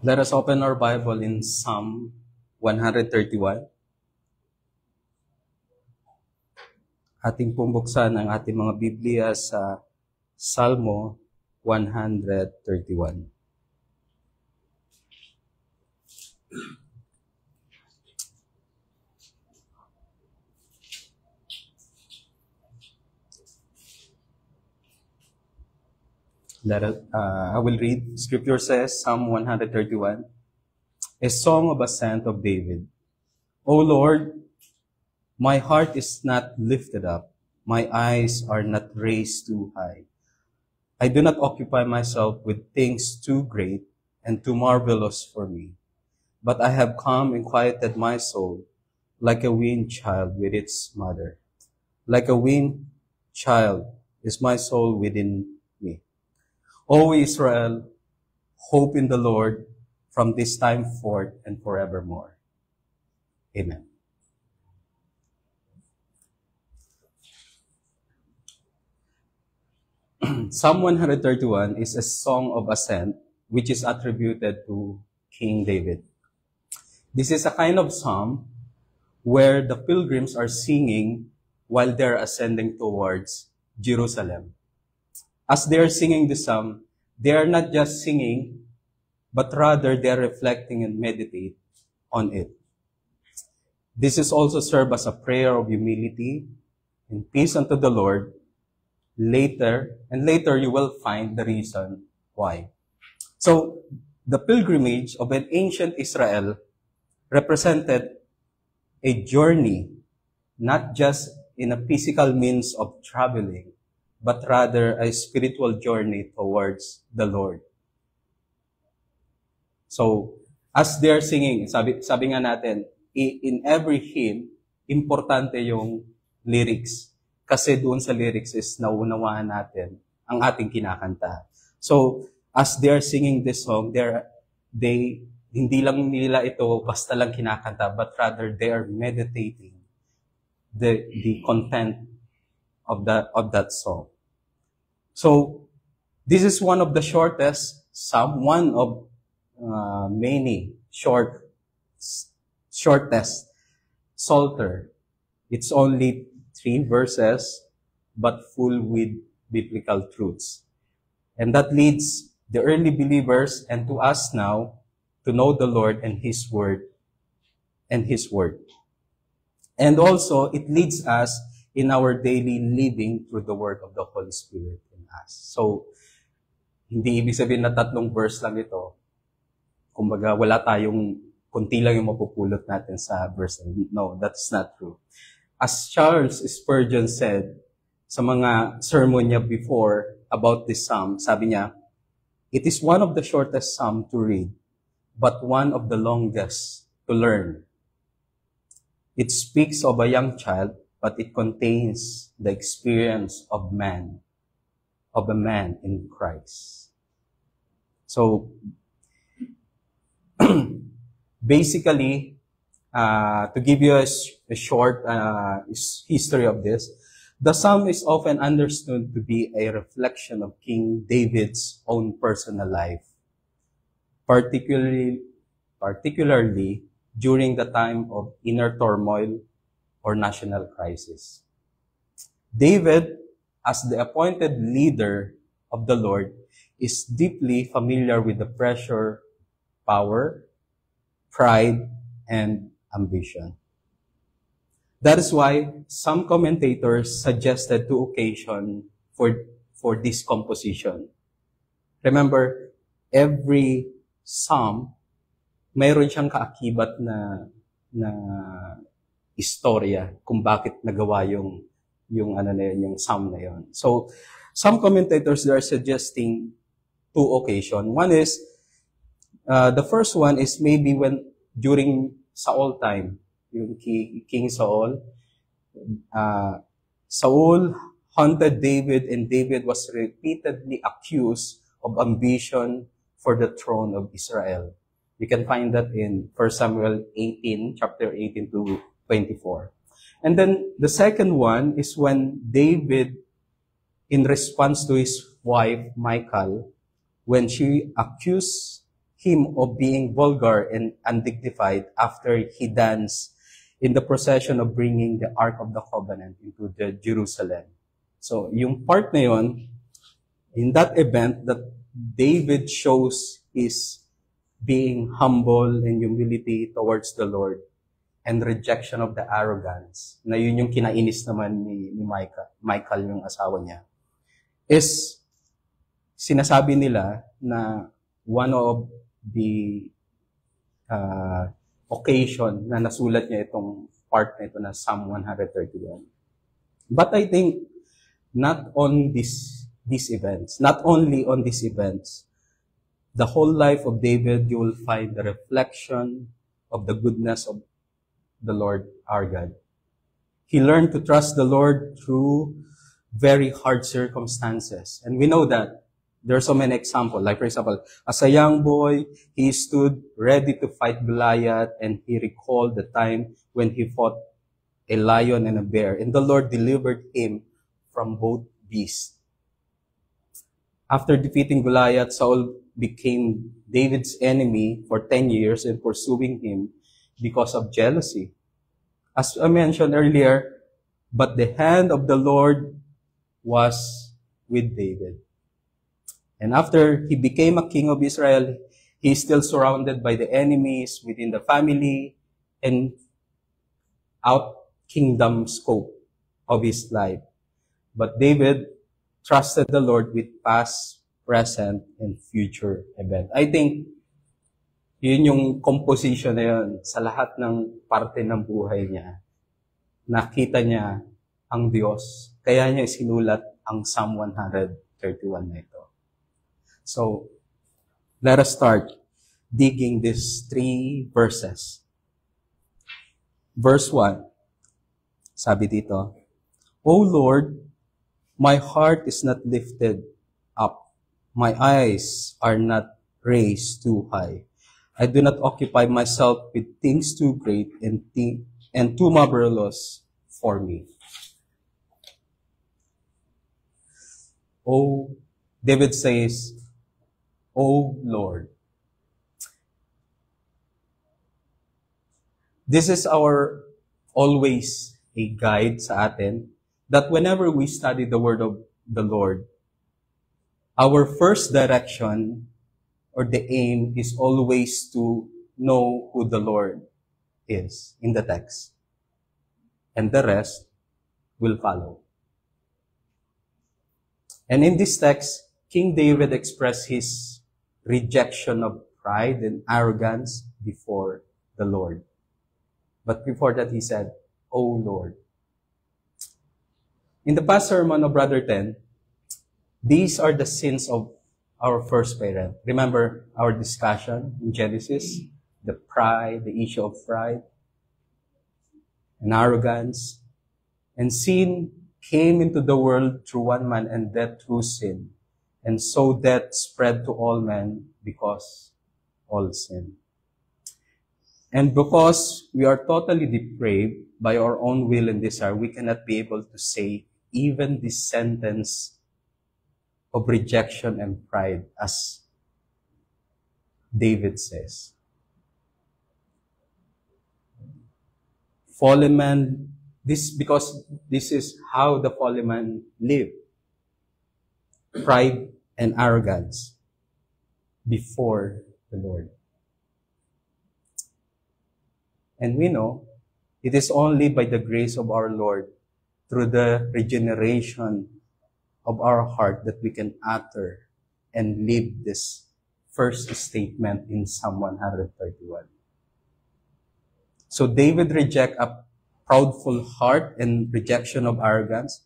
Let us open our Bible in Psalm 131. Ating pumbuksan ang ating mga Biblia sa Salmo 131. I will read. Scripture says, Psalm 131, a song of ascent of David. O Lord, my heart is not lifted up. My eyes are not raised too high. I do not occupy myself with things too great and too marvelous for me. But I have come and quieted my soul like a weaned child with its mother. Like a weaned child is my soul within me. O Israel, hope in the Lord from this time forth and forevermore. Amen. Psalm 131 is a song of ascent which is attributed to King David. This is a kind of psalm where the pilgrims are singing while they're ascending towards Jerusalem. As they're singing the psalm, they are not just singing, but rather they're reflecting and meditate on it. This is also serve as a prayer of humility and peace unto the Lord. Later you will find the reason why. So, the pilgrimage of an ancient Israel represented a journey, not just in a physical means of traveling, but rather a spiritual journey towards the Lord. So, as they're singing, sabi nga natin, in every hymn, importante yung lyrics. Kasi doon sa lyrics is nauunawaan natin ang ating kinakanta. So, as they're singing this song, hindi lang nila ito basta lang kinakanta, but rather they are meditating the content of that song. So, this is one of the shortest psalm, one of many shortest psalter. It's only 3 verses, but full with biblical truths. And that leads the early believers and to us now to know the Lord and His Word. And also, it leads us in our daily living through the work of the Holy Spirit in us. So, hindi ibig sabihin na 3 verse lang ito. Kumbaga, kunti lang yung mapupulot natin sa verse. No, that's not true. As Charles Spurgeon said sa mga sermon niya before about this psalm, sabi niya, it is one of the shortest psalm to read, but one of the longest to learn. It speaks of a young child, but it contains the experience of a man in Christ. So, basically, to give you a short history of this, the psalm is often understood to be a reflection of King David's own personal life, particularly during the time of inner turmoil or national crisis. David, as the appointed leader of the Lord, is deeply familiar with the pressure, power, pride, and ambition. That is why some commentators suggested 2 occasions for this composition. Remember, every psalm, mayroon siyang kaakibat na istorya kung bakit nagawa yung psalm na yon. So, some commentators are suggesting 2 occasions. One is, the first one is maybe during Saul time, yung King Saul. Saul haunted David, and David was repeatedly accused of ambition for the throne of Israel. You can find that in 1 Samuel 18, chapter 18 to 24. And then the second one is when David, in response to his wife, Michal, when she accused him of being vulgar and undignified after he danced in the procession of bringing the Ark of the Covenant into the Jerusalem. So, yung part na yun, in that event, that David shows his being humble and humility towards the Lord and rejection of the arrogance, na yun yung kinainis naman ni Michal, yung asawa niya, is sinasabi nila na one of the occasion na nasulat niya itong part na ito na Psalm 131. But I think not on these events, not only on these events, the whole life of David, you will find the reflection of the goodness of the Lord our God. He learned to trust the Lord through very hard circumstances. And we know that there are so many examples. Like, for example, as a young boy, he stood ready to fight Goliath, and he recalled the time when he fought a lion and a bear, and the Lord delivered him from both beasts. After defeating Goliath, Saul became David's enemy for 10 years and pursuing him because of jealousy. As I mentioned earlier, but the hand of the Lord was with David. And after he became a king of Israel, he is still surrounded by the enemies within the family and out kingdom scope of his life. But David trusted the Lord with past, present, and future event. I think yun yung composition na yun sa lahat ng parte ng buhay niya. Nakita niya ang Diyos. Kaya niya sinulat ang Psalm 131 na ito. So, let us start digging these 3 verses. Verse 1, sabi dito, O Lord, my heart is not lifted up. My eyes are not raised too high. I do not occupy myself with things too great and too marvelous for me. Oh, David says, O Lord. This is our always a guide sa atin that whenever we study the word of the Lord, our first direction or the aim is always to know who the Lord is in the text. And the rest will follow. And in this text, King David expressed his rejection of pride and arrogance before the Lord. But before that, he said, O Lord. In the past sermon of Brother Ten, these are the sins of our first parent. Remember our discussion in Genesis? The pride, the issue of pride and arrogance. And sin came into the world through one man and death through sin. And so death spread to all men because all sin. And because we are totally depraved by our own will and desire, we cannot be able to say even this sentence of rejection and pride as David says. Fallen man, because this is how the fallen man lived. Pride and arrogance before the Lord. And we know it is only by the grace of our Lord, through the regeneration of our heart, that we can utter and live this first statement in Psalm 131. So David rejected a proudful heart and rejection of arrogance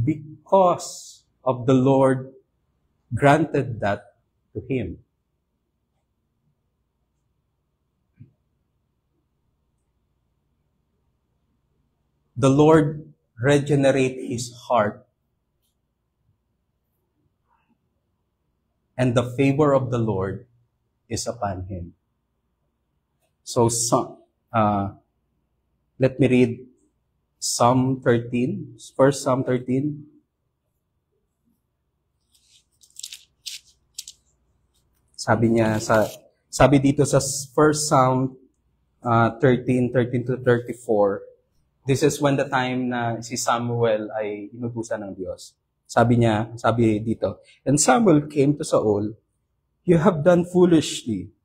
because of the Lord granted that to him. The Lord regenerate his heart, and the favor of the Lord is upon him. So, let me read Psalm 13, first Psalm 13. Sabi niya sa Sabi dito sa First Psalm 13 to 34, this is when the time na si Samuel ay inutusan ng Diyos. Sabi dito, "And Samuel came to Saul, 'You have done foolishly.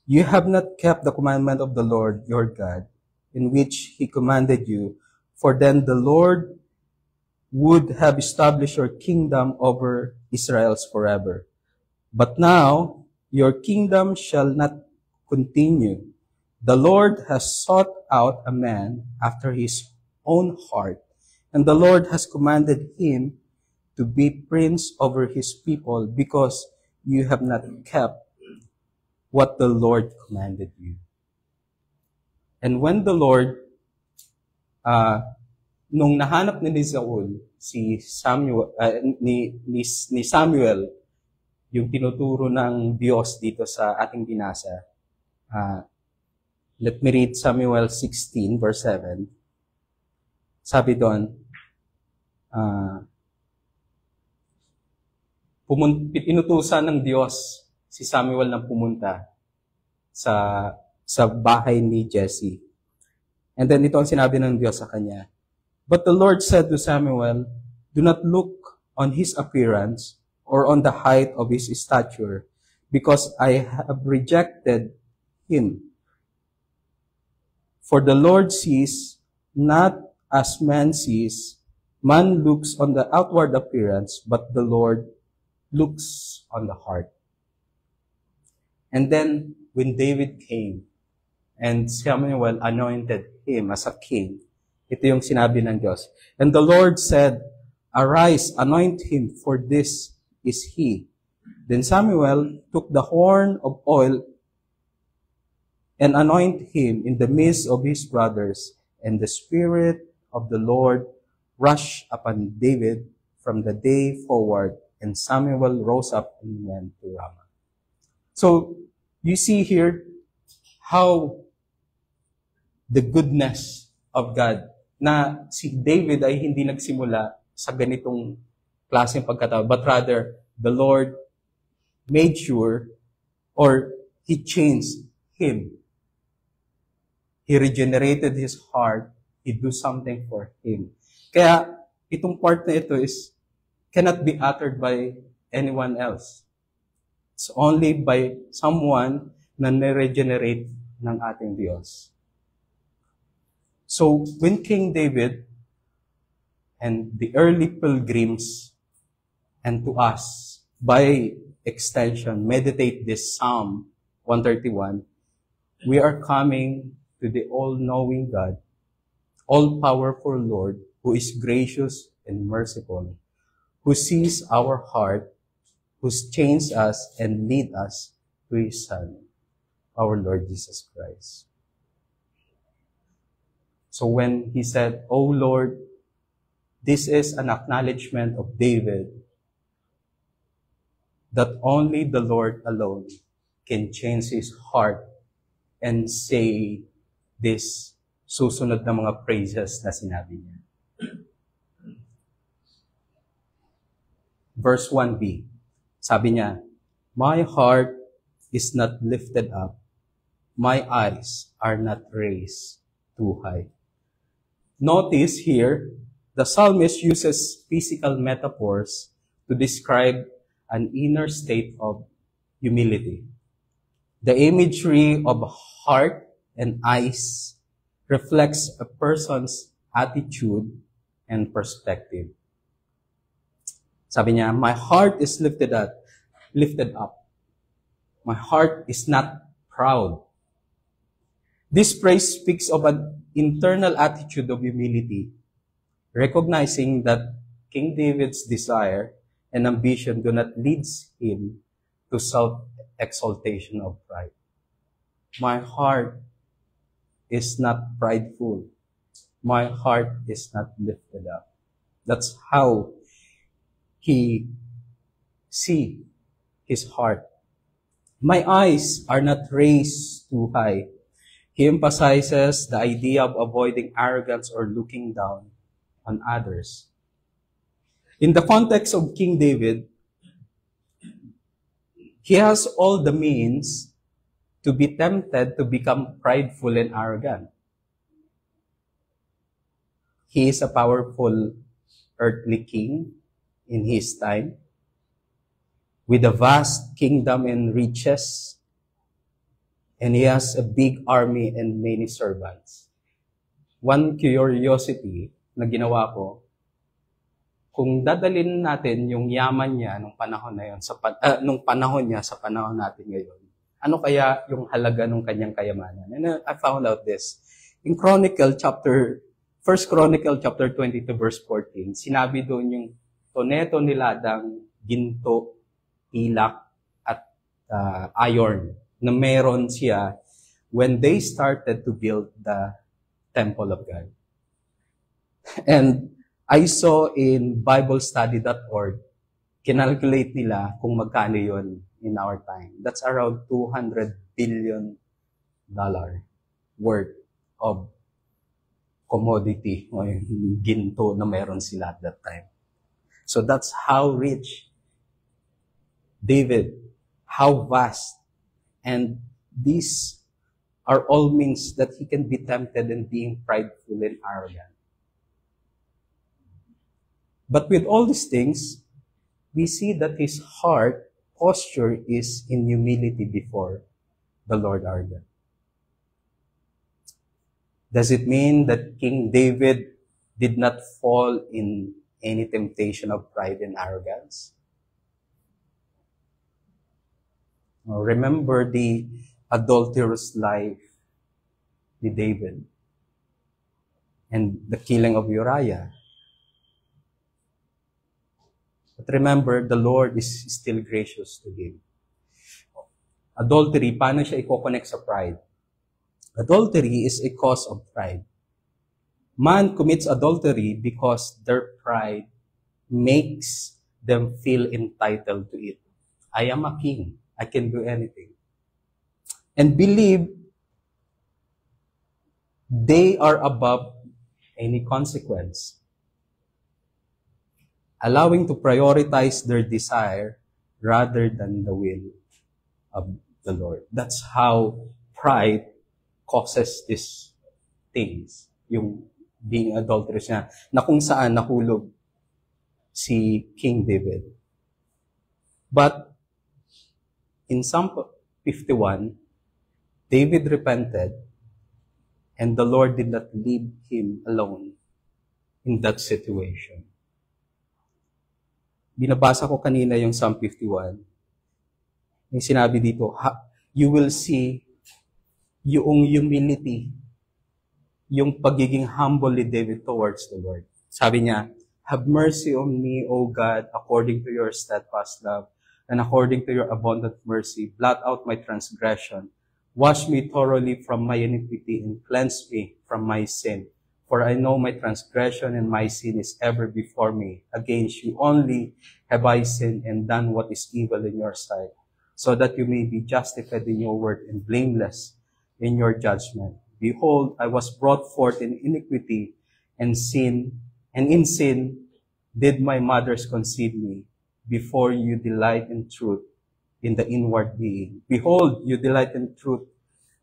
You have not kept the commandment of the Lord your God, in which he commanded you, for then the Lord would have established your kingdom over Israel's forever. But now your kingdom shall not continue. The Lord has sought out a man after his own heart, and the Lord has commanded him to be prince over his people, because you have not kept what the Lord commanded you." And when the Lord, nung nahanap ni Saul, ni Samuel, yung tinuturo ng Diyos dito sa ating binasa, let me read Samuel 16, verse 7. Sabi doon, inutusan ng Diyos si Samuel na pumunta sa bahay ni Jesse. And then ito ang sinabi ng Diyos sa kanya. "But the Lord said to Samuel, do not look on his appearance or on the height of his stature, because I have rejected him. For the Lord sees not as man sees. Man looks on the outward appearance, but the Lord looks on the heart." And then, when David came, and Samuel anointed him as a king, ito yung sinabi ng Diyos. "And the Lord said, Arise, anoint him, for this is he." Then Samuel took the horn of oil and anointed him in the midst of his brothers, and the Spirit of the Lord rushed upon David from the day forward, and Samuel rose up and went to Ramah. So, you see here how the goodness of God, na si David ay hindi nagsimula sa ganitong klaseng pagkatao, but rather, the Lord made sure, or He changed him. He regenerated his heart. He do something for him. Kaya, itong part na ito cannot be uttered by anyone else. It's only by someone na na-regenerate ng ating Diyos. So, when King David and the early pilgrims, and to us, by extension, meditate this Psalm 131, we are coming to the all-knowing God, all-powerful Lord, who is gracious and merciful, who sees our heart, who changed us and lead us to His Son, our Lord Jesus Christ. So when he said, "O Lord," this is an acknowledgement of David that only the Lord alone can change his heart and say this susunod na mga praises na sinabi niya. Verse 1b, sabi niya, "My heart is not lifted up, my eyes are not raised too high." Notice here, the psalmist uses physical metaphors to describe an inner state of humility. The imagery of heart and eyes reflects a person's attitude and perspective. Sabi niya, "My heart is lifted up. My heart is not proud." This praise speaks of an internal attitude of humility, recognizing that King David's desire and ambition do not lead him to self-exaltation of pride. My heart is not prideful. My heart is not lifted up. That's how he see his heart. My eyes are not raised too high. He emphasizes the idea of avoiding arrogance or looking down on others. In the context of King David, He has all the means to be tempted to become prideful and arrogant. He is a powerful earthly king in his time, with a vast kingdom and riches, and he has a big army and many servants. One curiosity na ginawa ko, kung dadalhin natin yung yaman niya nung panahon na yun, nung panahon niya sa panahon natin ngayon, ano kaya yung halaga ng kanyang kayamanan? And I found out this. In First Chronicle chapter 22 verse 14, sinabi doon yung toneto niladang ginto, pilak, at iron na meron siya when they started to build the temple of God. And I saw in BibleStudy.org, kinalculate nila kung magkano yun in our time. That's around $200 billion worth of commodity o ginto na meron sila at that time. So that's how rich David, how vast, and these are all means that he can be tempted in being prideful and arrogant. But with all these things, we see that his heart posture is in humility before the Lord our God. Does it mean that King David did not fall in any temptation of pride and arrogance? Remember the adulterous life ni David and the killing of Uriah. But remember, the Lord is still gracious to him. Adultery, paano siya i-connect sa pride? Adultery is a cause of pride. Man commits adultery because their pride makes them feel entitled to it. I am a king. I can do anything. And believe they are above any consequence. Allowing to prioritize their desire rather than the will of the Lord. That's how pride causes these things. Yung being adulterous niya, na kung saan nahulog si King David. But in Psalm 51, David repented and the Lord did not leave him alone in that situation. Binabasa ko kanina yung Psalm 51. May sinabi dito, you will see yung humility, yung pagiging humble ni David towards the Lord. Sabi niya, have mercy on me, O God, according to your steadfast love, and according to your abundant mercy, blot out my transgression. Wash me thoroughly from my iniquity and cleanse me from my sin. For I know my transgression and my sin is ever before me. Against you only have I sinned and done what is evil in your sight, so that you may be justified in your word and blameless in your judgment. Behold, I was brought forth in iniquity and in sin did my mothers conceive me. Before you delight in truth in the inward being. Behold, you delight in truth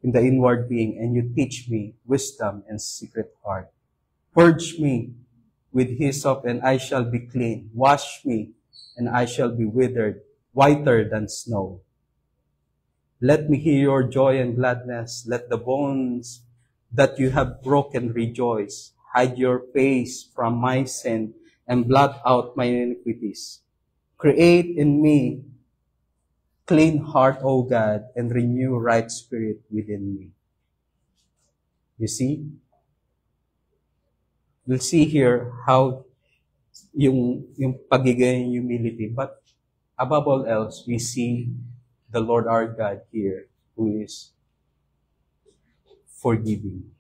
in the inward being, and you teach me wisdom and secret heart. Purge me with hyssop, and I shall be clean. Wash me, and I shall be withered, whiter than snow. Let me hear your joy and gladness. Let the bones that you have broken rejoice. Hide your face from my sin, and blot out my iniquities. Create in me clean heart, O God, and renew right spirit within me. You see? We'll see here how yung pagiging humility, but above all else, we see the Lord our God here who is forgiving.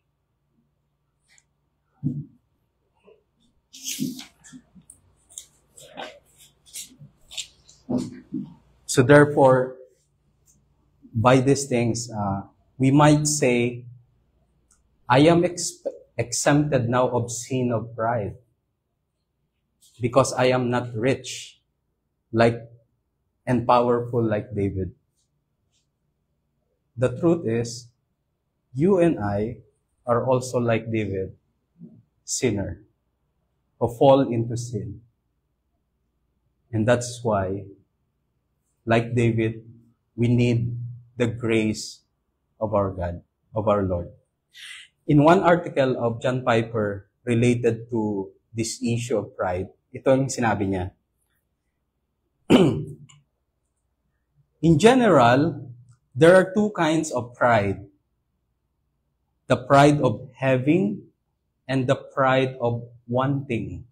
So therefore, by these things, we might say, I am exempted now of sin of pride because I am not rich, like and powerful like David. The truth is, you and I are also like David, sinner, who fall into sin. And that's why, like David, we need the grace of our God, of our Lord. In one article of John Piper related to this issue of pride, ito yung sinabi niya. In general, there are two kinds of pride. The pride of having and the pride of wanting.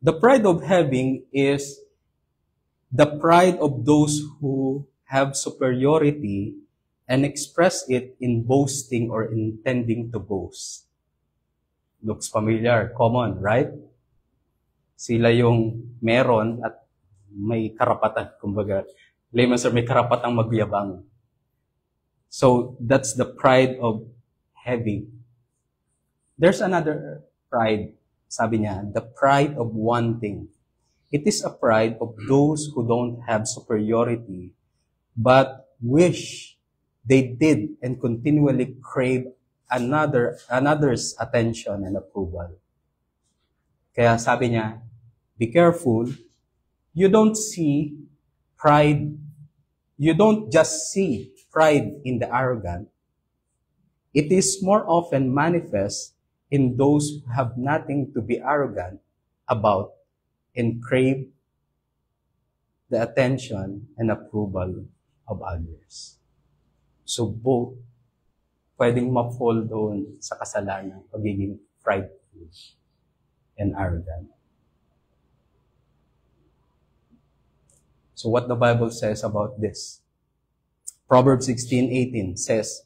The pride of having is the pride of those who have superiority and express it in boasting or intending to boast. Looks familiar, common, right? Sila yung meron at may karapatan, kumbaga. Layman sir, may karapatang magyabang. So, that's the pride of having. There's another pride, sabi niya, the pride of wanting. It is a pride of those who don't have superiority, but wish they did and continually crave another's attention and approval. Kaya sabi niya, be careful, you don't just see pride in the arrogant. It is more often manifest in those who have nothing to be arrogant about and crave the attention and approval of others. So both pwedeng ma-fall doon sa kasalanan, pagiging prideful and arrogant. So what the Bible says about this? Proverbs 16:18 says,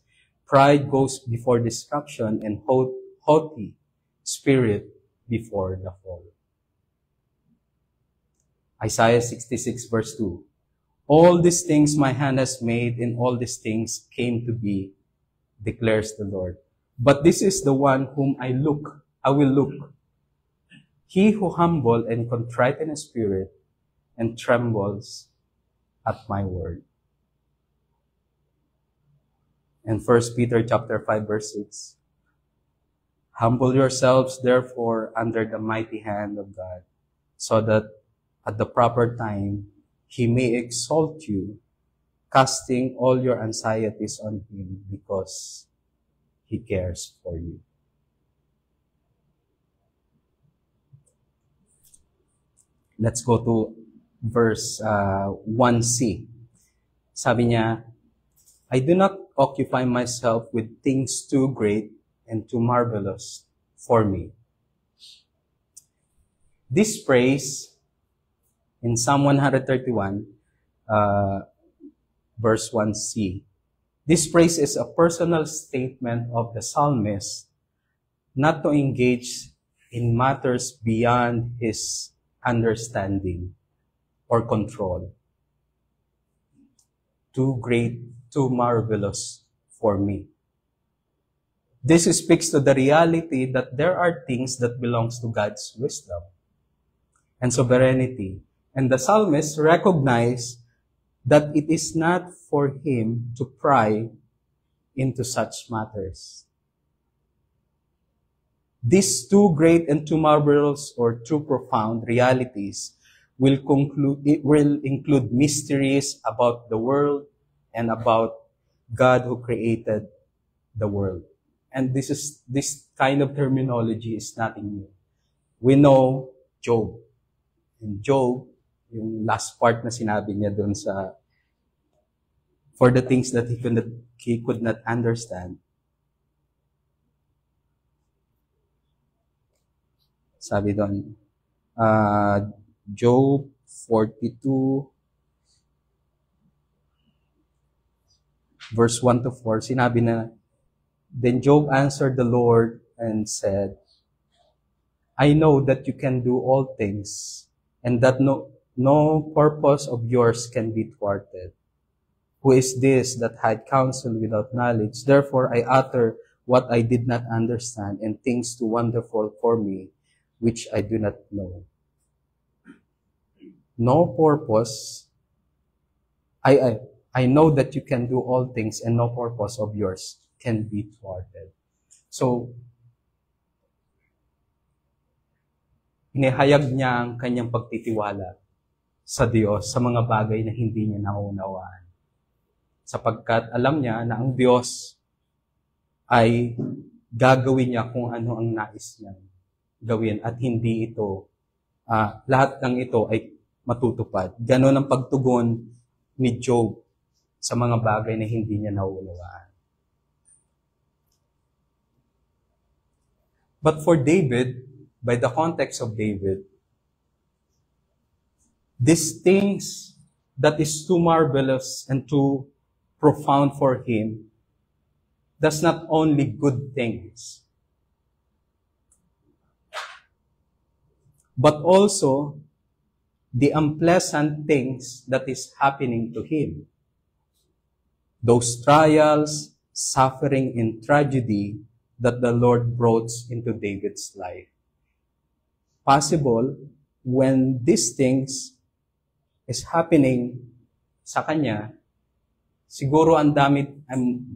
pride goes before destruction and haughty spirit before the fall. Isaiah 66 verse 2. All these things my hand has made, and all these things came to be, declares the Lord. But this is the one whom I will look. He who humble and contrite in spirit and trembles at my word. And 1 Peter chapter 5 verse 6. Humble yourselves therefore under the mighty hand of God, so that at the proper time He may exalt you, casting all your anxieties on Him because He cares for you. Let's go to verse 1c. Sabi niya, I do not occupy myself with things too great and too marvelous for me. This phrase in Psalm 131, verse 1c, this phrase is a personal statement of the psalmist not to engage in matters beyond his understanding or control. Too great, too marvelous for me. This speaks to the reality that there are things that belongs to God's wisdom and sovereignty. And the psalmist recognized that it is not for him to pry into such matters. These too great and too marvelous or too profound realities will include mysteries about the world and about God who created the world. And this kind of terminology is nothing new. We know Job. And Job, yung last part na sinabi niya doon sa for the things that he could not understand. Sabi doon, Job 42 verse 1 to 4, sinabi na, then Job answered the Lord and said, I know that you can do all things, and that no purpose of yours can be thwarted. Who is this that had counsel without knowledge? Therefore I utter what I did not understand, and things too wonderful for me, which I do not know. No purpose I, I, I know that you can do all things and no purpose of yours can be thwarted. So, inihayag niya ang kanyang pagtitiwala sa Diyos sa mga bagay na hindi niya naunawaan. Sapagkat alam niya na ang Diyos ay gagawin niya kung ano ang nais niyang gawin at hindi ito, lahat ng ito ay matutupad. Ganon ang pagtugon ni Job sa mga bagay na hindi niya nauunawaan. But for David, by the context of David, these things that is too marvelous and too profound for him does not only good things, but also the unpleasant things that is happening to him. Those trials, suffering, and tragedy that the Lord brought into David's life. Possible, when these things is happening sa kanya, siguro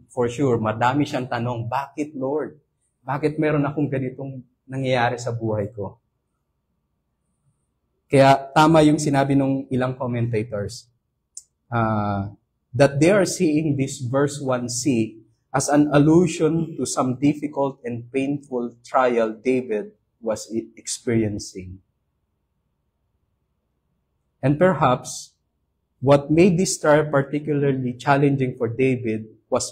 for sure, madami siyang tanong, bakit Lord? Bakit meron akong ganitong nangyayari sa buhay ko? Kaya tama yung sinabi ng ilang commentators that they are seeing this verse 1c as an allusion to some difficult and painful trial David was experiencing. And perhaps what made this trial particularly challenging for David was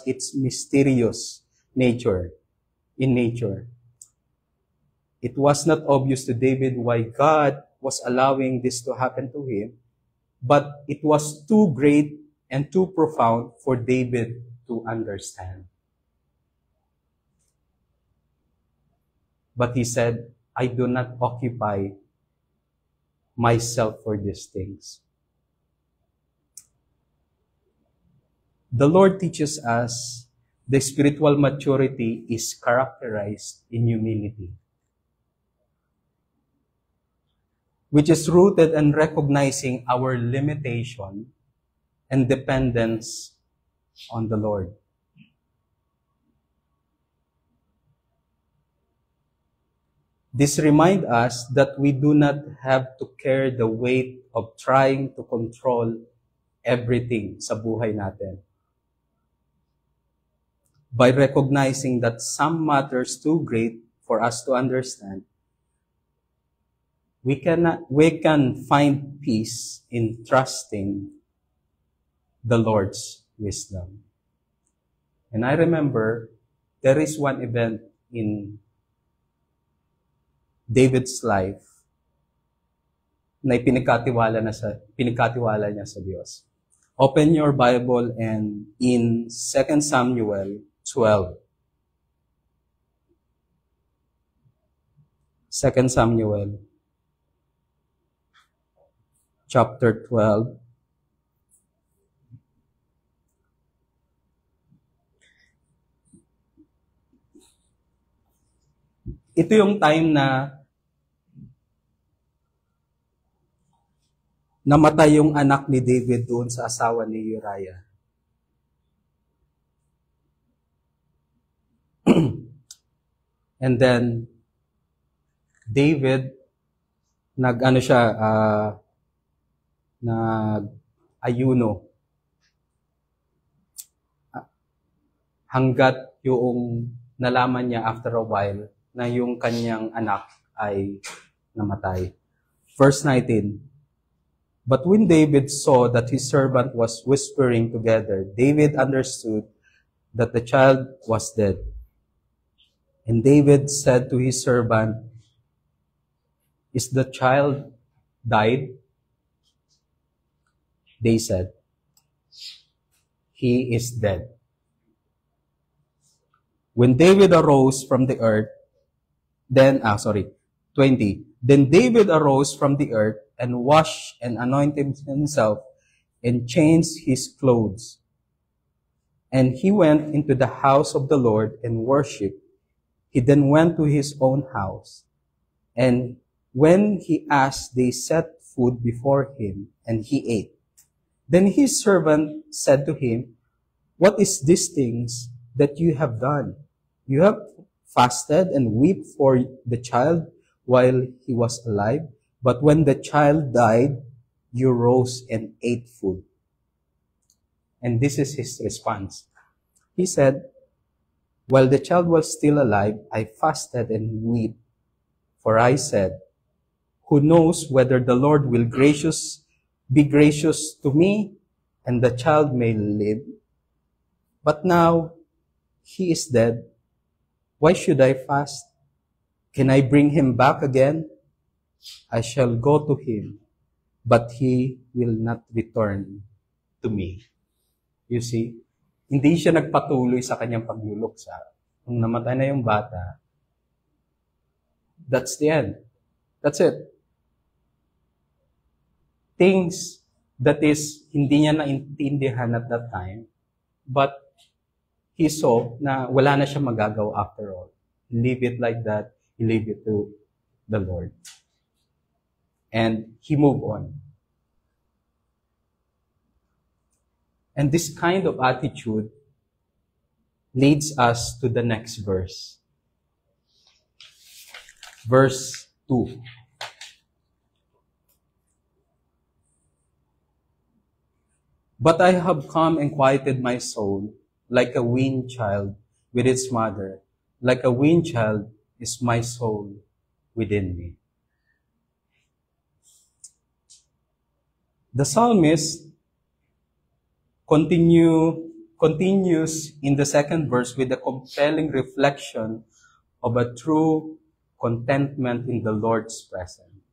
its mysterious nature. It was not obvious to David why God was allowing this to happen to him, but it was too great and too profound for David to understand. But he said, I do not occupy myself for these things. The Lord teaches us the spiritual maturity is characterized in humility, which is rooted in recognizing our limitation and dependence on the Lord. This reminds us that we do not have to carry the weight of trying to control everything sa buhay natin. By recognizing that some matters too great for us to understand, we can find peace in trusting the Lord's wisdom. And I remember there is one event in David's life na pinagkatiwala niya sa Diyos. Open your Bible and in 2 Samuel 12. 2 Samuel chapter 12. Ito yung time na namatay yung anak ni David doon sa asawa ni Uriah. And then, David, nag-ayuno. Hanggat yung nalaman niya after a while na yung kanyang anak ay namatay. Verse 19, But when David saw that his servant was whispering together, David understood that the child was dead. And David said to his servant, Is the child died? They said, He is dead. When David arose from the earth, 20. Then David arose from the earth and washed and anointed himself and changed his clothes. And he went into the house of the Lord and worshipped. He then went to his own house. And when he asked, they set food before him, and he ate. Then his servant said to him, "What is these things that you have done? You have fasted and wept for the child while he was alive, but when the child died, you rose and ate food." And this is his response. He said, "While the child was still alive, I fasted and wept, for I said, who knows whether the Lord will be gracious to me, and the child may live. But now he is dead. Why should I fast? Can I bring him back again? I shall go to him, but he will not return to me." You see, hindi siya nagpatuloy sa kanyang pagluluksa. Nung namatay na yung bata, that's the end. That's it. Things that is hindi niya naintindihan at that time, but he saw na wala na siya magagawa after all. Leave it like that. He leave it to the Lord. And he moved on. And this kind of attitude leads us to the next verse. Verse 2. "But I have come and quieted my soul like a weaned child with its mother. Like a weaned child is my soul within me." The psalmist continues in the second verse with a compelling reflection of a true contentment in the Lord's presence.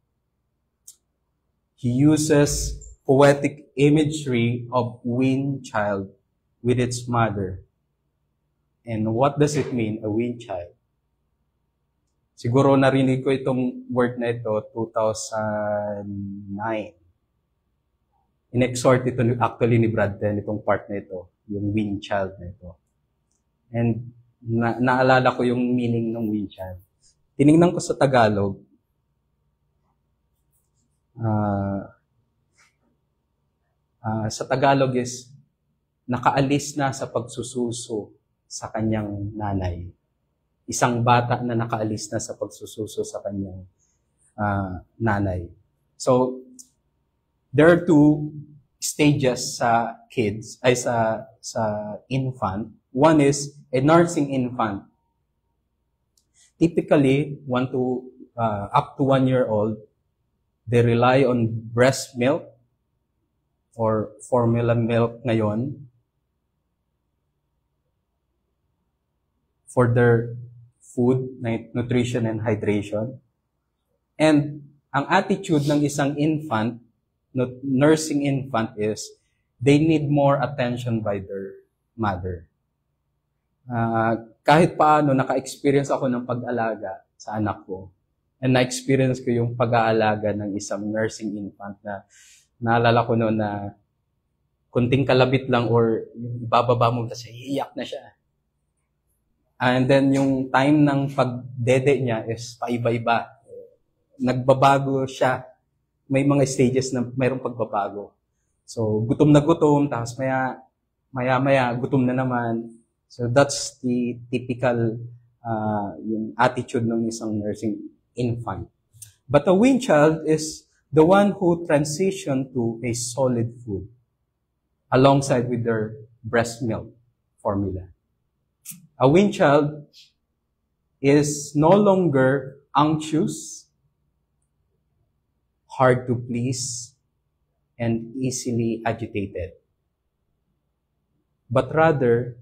He uses poetic imagery of weaned child with its mother. And what does it mean, a weaned child? Siguro narinig ko itong word na ito 2009. In-exhort ito actually ni Brad Ten, itong part na ito, yung weaned child na ito. And naalala ko yung meaning ng weaned child. Tiningnan ko sa Tagalog, sa Tagalog is nakaalis na sa pagsususo sa kanyang nanay. Isang bata na nakaalis na sa pagsususo sa kanyang nanay. So, there are two stages sa kids, ay sa infant. One is a nursing infant. Typically, up to 1 year old, they rely on breast milk or formula milk ngayon for their food, nutrition and hydration. And ang attitude ng isang infant, nursing infant, is they need more attention by their mother. Kahit paano, naka-experience ako ng pag-alaga sa anak ko. And na-experience ko yung pag-aalaga ng isang nursing infant na naalala ko noon na kunting kalabit lang or ibababa mo kasi iiyak na siya. And then yung time ng pagdede niya is paiba-iba. Nagbabago siya. May mga stages na mayroong pagbabago. So, gutom na gutom, tapos maya-maya, gutom na naman. So, that's the typical yung attitude ng isang nursing infant. But a weaned child is the one who transitioned to a solid food alongside with their breast milk formula. A weaned child is no longer anxious, hard to please, and easily agitated. But rather,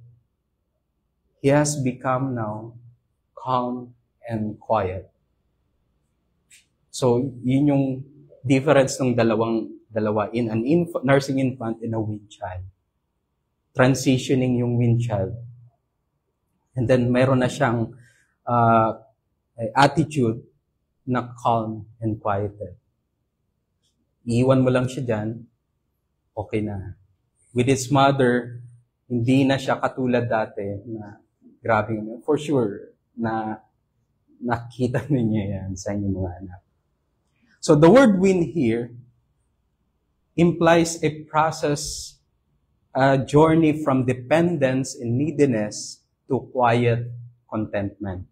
he has become now calm and quiet. So, yun yung difference ng dalawa in an nursing infant and a weaned child. Transitioning yung weaned child. And then, mayroon na siyang attitude na calm and quieted. Iiwan mo lang siya dyan, okay na. With his mother, hindi na siya katulad dati na grabe. For sure, na nakita ninyo yan sa inyong mga anak. So the word wean here implies a process, a journey from dependence and neediness to quiet contentment.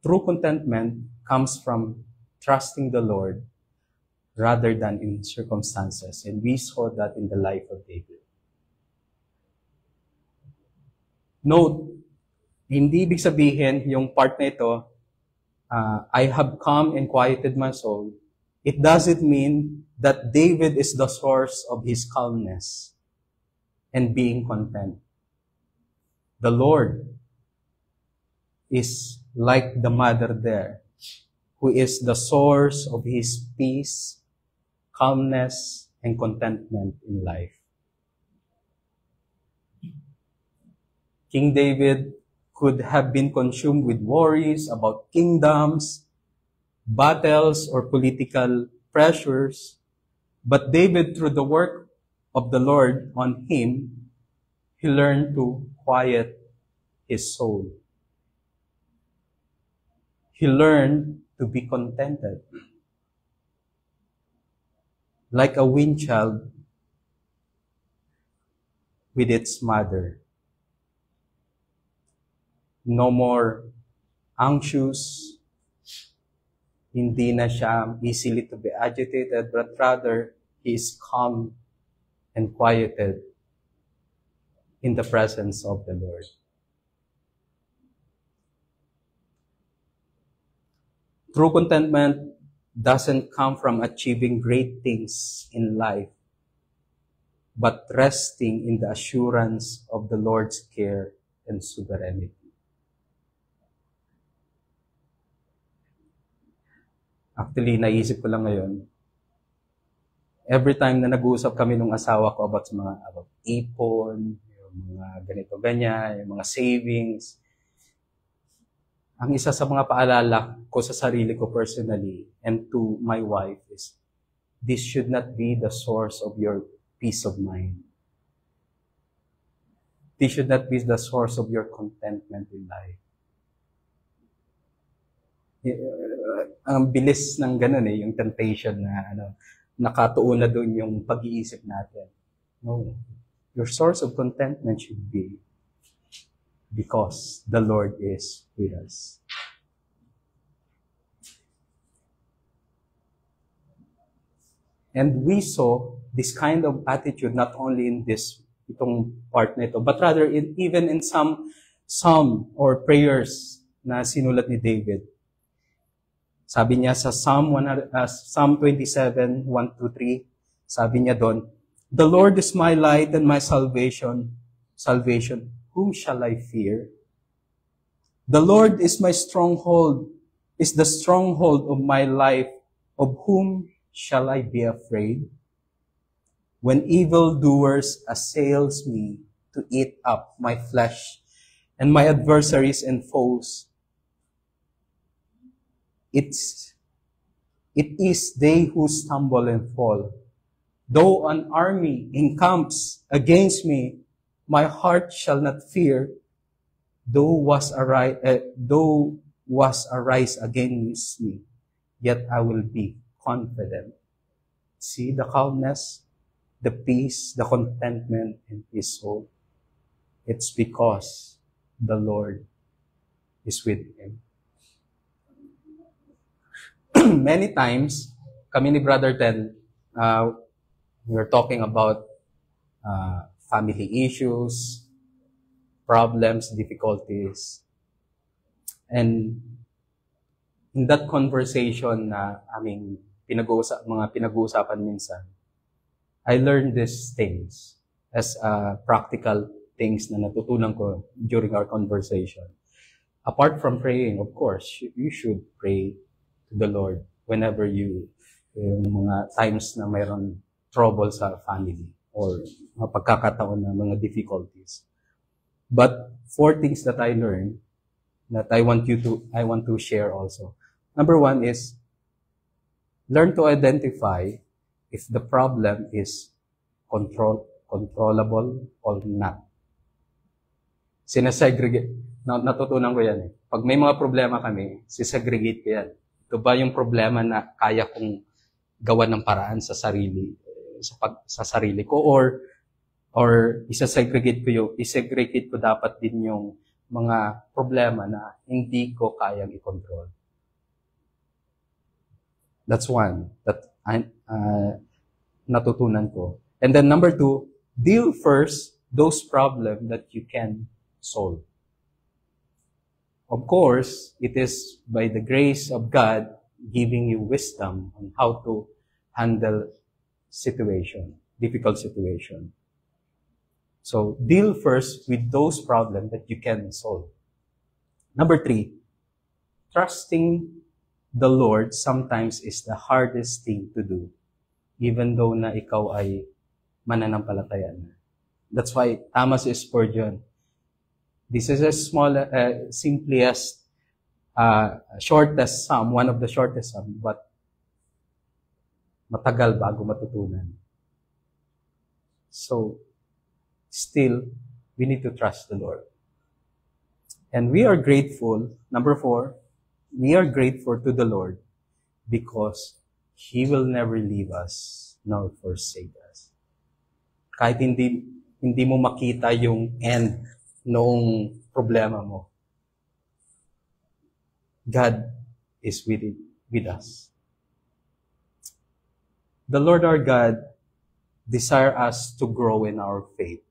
True contentment comes from trusting the Lord rather than in circumstances. And we saw that in the life of David. Note, hindi ibig sabihin yung part na ito, I have come and quieted my soul. It doesn't mean that David is the source of his calmness and being content. The Lord is like the mother there, who is the source of his peace, calmness, and contentment in life. King David could have been consumed with worries about kingdoms, battles, or political pressures, but David, through the work of the Lord on him, he learned to quiet his soul. He learned to be contented. Like a weaned child with its mother. No more anxious, hindi na siya easily to be agitated, but rather he is calm and quieted in the presence of the Lord. True contentment doesn't come from achieving great things in life, but resting in the assurance of the Lord's care and sovereignty. Actually, naisip ko lang ngayon, every time na nag-uusap kami ng asawa ko about ipon, yung mga ganito, ganyan, yung mga savings, ang isa sa mga paalala ko sa sarili ko personally and to my wife is, this should not be the source of your peace of mind. This should not be the source of your contentment in life. Ang bilis ng ganun yung temptation na nakatuon na doon yung pag-iisip natin. No. Your source of contentment should be because the Lord is with us. And we saw this kind of attitude not only in itong part na ito, but rather even in some psalm or prayers na sinulat ni David. Sabi niya sa Psalm 27, 1-3, sabi niya doon, "The Lord is my light and my salvation. Whom shall I fear? The Lord is my stronghold, is the stronghold of my life. Of whom shall I be afraid? When evildoers assails me to eat up my flesh, and my adversaries and foes, it is they who stumble and fall. Though an army encamps against me, my heart shall not fear. Though was arise against me, yet I will be confident." See the calmness, the peace, the contentment in his soul. It's because the Lord is with him. Many times, kami ni Brother Ten, we're talking about family issues, problems, difficulties. And in that conversation na aming pinag-uusapan minsan, I learned these things as practical things na natutunan ko during our conversation. Apart from praying, of course, you should pray to the Lord whenever yung mga times na mayroon trouble sa family or mga pagkakataon na mga difficulties. But 4 things that I learned that I want to share also. Number 1 is learn to identify if the problem is controllable or not. Sinasegregate. Natutunan ko yan. Pag may mga problema kami, sisegregate ko yan. Ito ba yung problema na kaya kong gawan ng paraan sa sarili? sa sarili ko, or isegregate ko dapat din yung mga problema na hindi ko kayang i-control. That's one that I natutunan ko. And then number 2, deal first those problems that you can solve. Of course, it is by the grace of God giving you wisdom on how to handle difficult situation. So, deal first with those problems that you can solve. Number 3, trusting the Lord sometimes is the hardest thing to do, even though na ikaw ay mananampalataya na. That's why tama si Spurgeon. This is a simplest, shortest psalm, one of the shortest psalm, but matagal bago matutunan. So, still, we need to trust the Lord. And we are grateful, number 4, we are grateful to the Lord because He will never leave us nor forsake us. Kahit hindi mo makita yung end noong problema mo, God is with us. The Lord our God desires us to grow in our faith,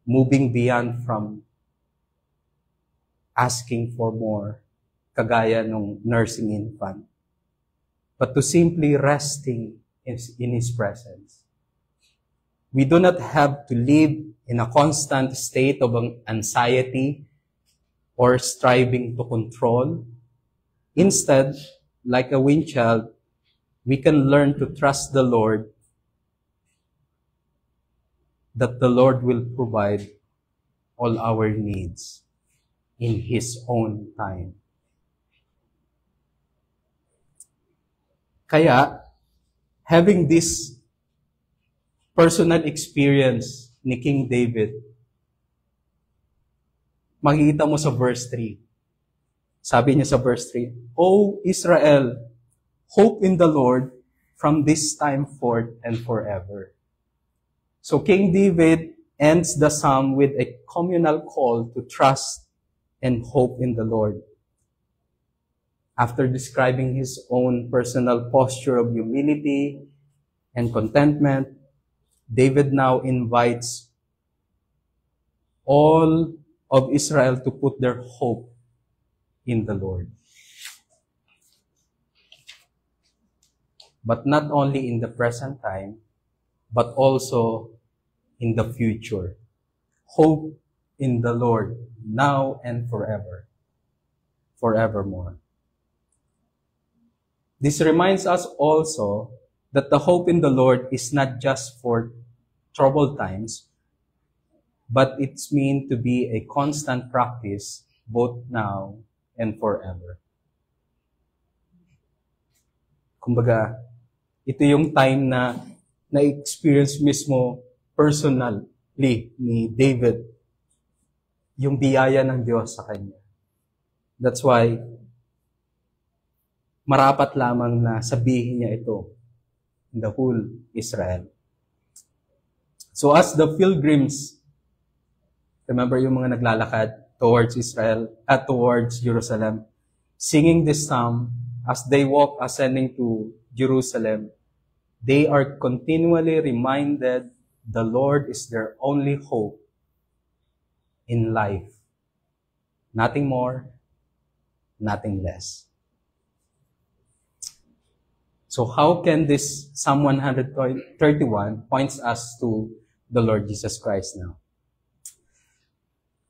moving beyond from asking for more, kagaya nung nursing infant, but to simply resting in His presence. We do not have to live in a constant state of anxiety or striving to control. Instead, like a weaned child, we can learn to trust the Lord, that the Lord will provide all our needs in His own time. Kaya, having this personal experience ni King David, makikita mo sa verse 3. Sabi niya sa verse 3, O Israel, hope in the Lord from this time forth and forever. So King David ends the psalm with a communal call to trust and hope in the Lord. After describing his own personal posture of humility and contentment, David now invites all of Israel to put their hope in the Lord. But not only in the present time, but also in the future. Hope in the Lord now and forever, forevermore. This reminds us also that the hope in the Lord is not just for troubled times, but it's meant to be a constant practice both now and forever. Kumbaga, ito yung time na na-experience mismo personally ni David yung biyaya ng Diyos sa kanya. That's why marapat lamang na sabihin niya ito in the whole Israel. So as the pilgrims, remember yung mga naglalakad towards Israel, towards Jerusalem, singing this psalm, as they walk ascending to Jerusalem, they are continually reminded the Lord is their only hope in life. Nothing more, nothing less. So how can this Psalm 131 points us to the Lord Jesus Christ now?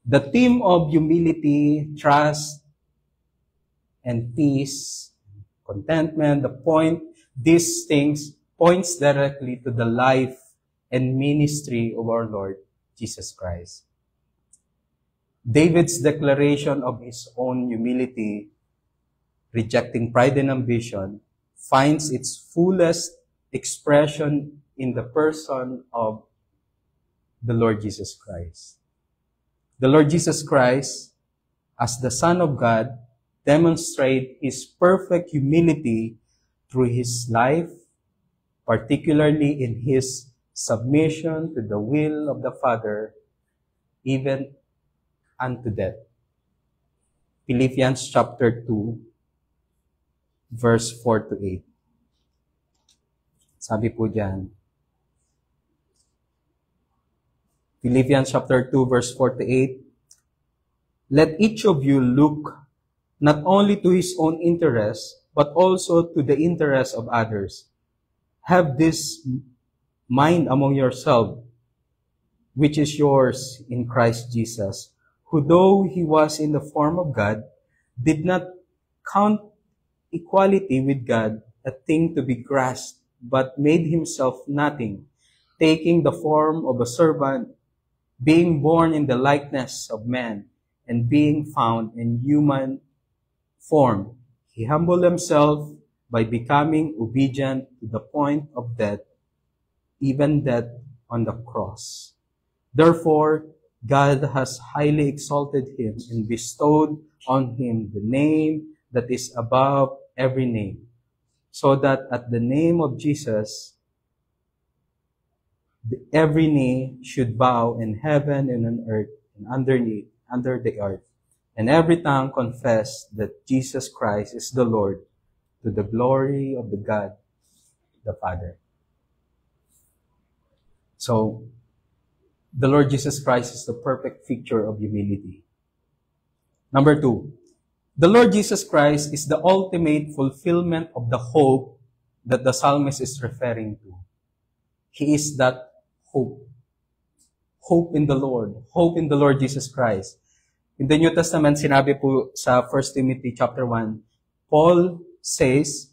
The theme of humility, trust, and peace, contentment, these things points directly to the life and ministry of our Lord Jesus Christ. David's declaration of his own humility, rejecting pride and ambition, finds its fullest expression in the person of the Lord Jesus Christ. The Lord Jesus Christ, as the Son of God, demonstrates His perfect humility through His life, particularly in his submission to the will of the Father, even unto death. Philippians chapter 2, verse 4 to 8. Sabi po diyan, Philippians chapter 2, verse 4 to 8, let each of you look not only to his own interest, but also to the interest of others. Have this mind among yourselves, which is yours in Christ Jesus, who though he was in the form of God, did not count equality with God a thing to be grasped, but made himself nothing, taking the form of a servant, being born in the likeness of man, and being found in human form. He humbled himself by becoming obedient to the point of death, even death on the cross. Therefore, God has highly exalted him and bestowed on him the name that is above every name, so that at the name of Jesus, every knee should bow in heaven and on earth and under the earth, and every tongue confess that Jesus Christ is the Lord, to the glory of the God, the Father. So, the Lord Jesus Christ is the perfect picture of humility. Number 2, the Lord Jesus Christ is the ultimate fulfillment of the hope that the psalmist is referring to. He is that hope. Hope in the Lord. Hope in the Lord Jesus Christ. In the New Testament, sinabi po sa 1 Timothy chapter 1, Paul says,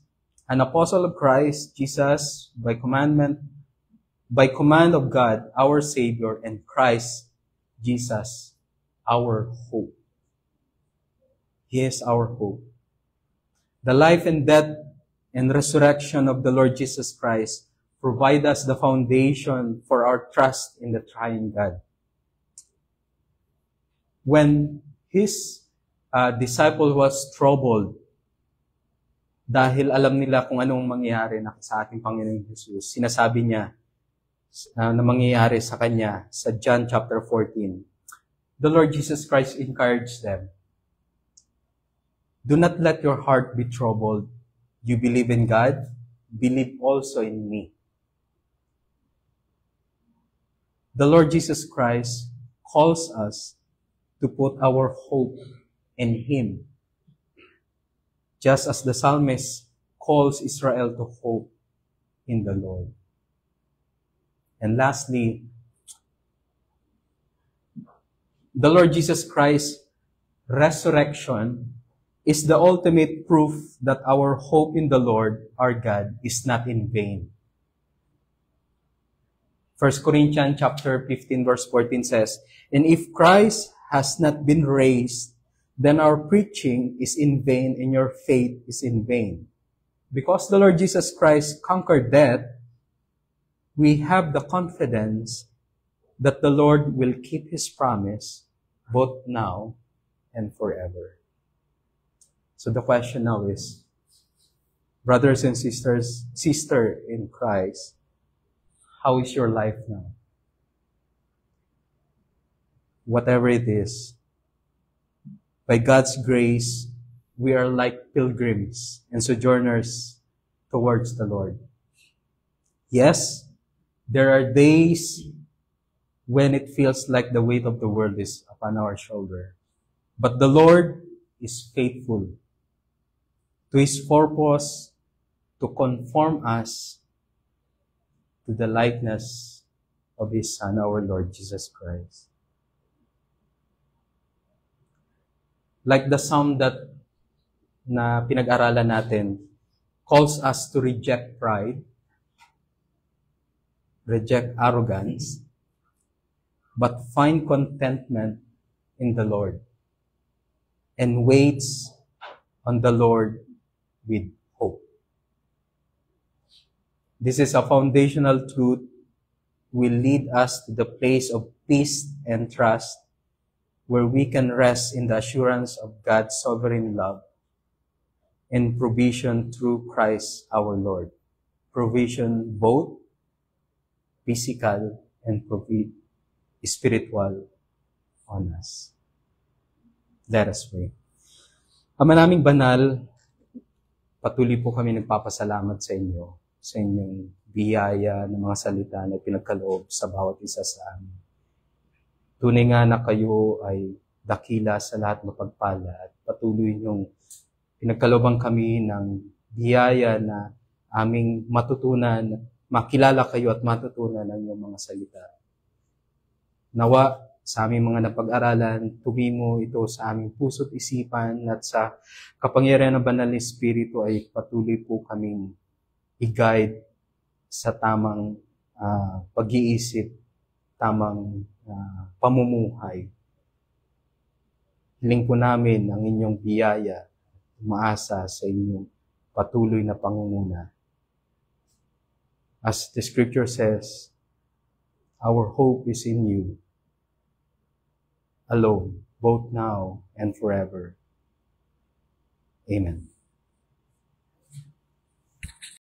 an apostle of Christ Jesus by command of God, our Savior, and Christ Jesus, our hope. He is our hope. The life and death and resurrection of the Lord Jesus Christ provide us the foundation for our trust in the triune God. When his disciple was troubled, dahil alam nila kung anong mangyayari na sa ating Panginoon Jesus, sinasabi niya na mangyayari sa kanya sa John chapter 14. The Lord Jesus Christ encouraged them, do not let your heart be troubled. You believe in God, believe also in me. The Lord Jesus Christ calls us to put our hope in him, just as the psalmist calls Israel to hope in the Lord. And lastly, the Lord Jesus Christ's resurrection is the ultimate proof that our hope in the Lord, our God, is not in vain. 1 Corinthians chapter 15 verse 14 says, and if Christ has not been raised, then our preaching is in vain and your faith is in vain. Because the Lord Jesus Christ conquered death, we have the confidence that the Lord will keep his promise both now and forever. So the question now is, brothers and sisters, sister in Christ, how is your life now? Whatever it is, by God's grace, we are like pilgrims and sojourners towards the Lord. Yes, there are days when it feels like the weight of the world is upon our shoulder. But the Lord is faithful to his purpose to conform us to the likeness of his Son, our Lord Jesus Christ. Like the psalm that na pinag-aralan natin calls us to reject pride, reject arrogance, but find contentment in the Lord and waits on the Lord with hope. This is a foundational truth will lead us to the place of peace and trust where we can rest in the assurance of God's sovereign love and provision through Christ our Lord. provision, both physical and spiritual on us. Let us pray. Ama naming banal, patuloy po kami nagpapasalamat sa inyo, sa inyong biyaya ng mga salita na pinagkaloob sa bawat isa sa amin. Tunay nga na kayo ay dakila sa lahat ng pagpala at patuloy niyong pinagkalooban kami ng biyaya na aming matutunan, makilala kayo at matutunan ang inyong mga salita. Nawa sa aming mga napag-aralan, tumimo ito sa aming puso't isipan at sa kapangyarihan ng Banal na Espiritu ay patuloy po kaming i-guide sa tamang pag-iisip, tamang pamumuhay. Hiling po namin ang inyong biyaya, umaasa sa inyong patuloy na pangunguna. As the scripture says, our hope is in you, alone, both now and forever. Amen.